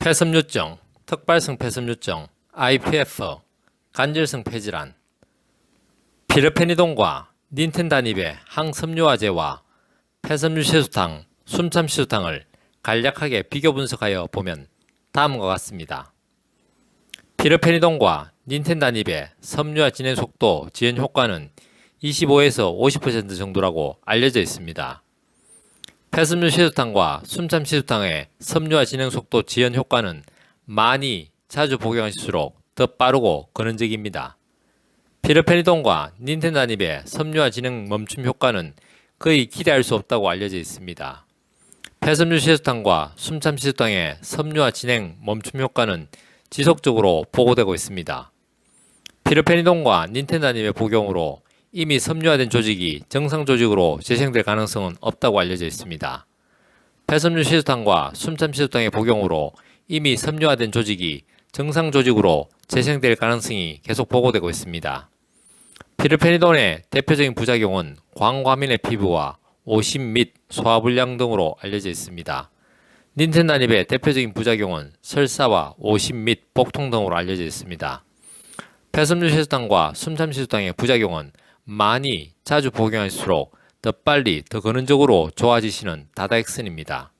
폐섬유증, 특발성 폐섬유증, IPF, 간질성 폐질환. 피르페니돈과 닌텐다닙의 항섬유화제와 폐섬유시수탕, 숨참시수탕을 간략하게 비교 분석하여 보면 다음과 같습니다. 피르페니돈과 닌텐다닙의 섬유화 진행 속도 지연 효과는 25에서 50% 정도라고 알려져 있습니다. 폐섬유시수탕과 숨참시수탕의 섬유화 진행 속도 지연 효과는 많이 자주 복용할수록 더 빠르고 근원적입니다. 피르페니돈과 닌텐다닙의 섬유화 진행 멈춤 효과는 거의 기대할 수 없다고 알려져 있습니다. 폐섬유시수탕과 숨참시수탕의 섬유화 진행 멈춤 효과는 지속적으로 보고되고 있습니다. 피르페니돈과 닌텐다닙의 복용으로 이미 섬유화된 조직이 정상 조직으로 재생될 가능성은 없다고 알려져 있습니다. 폐섬유시수탕과 숨참시수탕의 복용으로 이미 섬유화된 조직이 정상 조직으로 재생될 가능성이 계속 보고되고 있습니다. 피르페니돈의 대표적인 부작용은 광과민의 피부와 오심 및 소화불량 등으로 알려져 있습니다. 닌텐다닙의 대표적인 부작용은 설사와 오심 및 복통 등으로 알려져 있습니다. 폐섬유시수탕과 숨참시수탕의 부작용은 많이 자주 복용할수록 더 빨리 더 근원적으로 좋아지시는 다다익선입니다.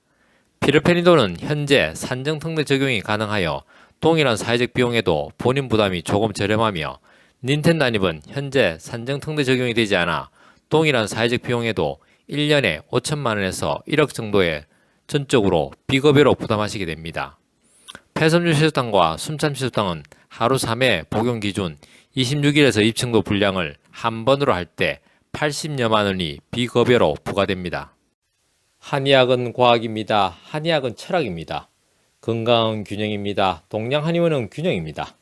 피르페니돈은 현재 산정특례 적용이 가능하여 동일한 사회적 비용에도 본인 부담이 조금 저렴하며 닌텐다닙은 현재 산정특례 적용이 되지 않아 동일한 사회적 비용에도 1년에 5천만원에서 1억 정도의 전적으로 비급여로 부담하시게 됩니다. 폐섬유시수탕과 숨참시수탕은 하루 3회 복용 기준 26일에서 입증도 분량을 한 번으로 할 때 80여만 원이 비급여로 부과됩니다. 한의학은 과학입니다. 한의학은 철학입니다. 건강은 균형입니다. 동양한의원은 균형입니다.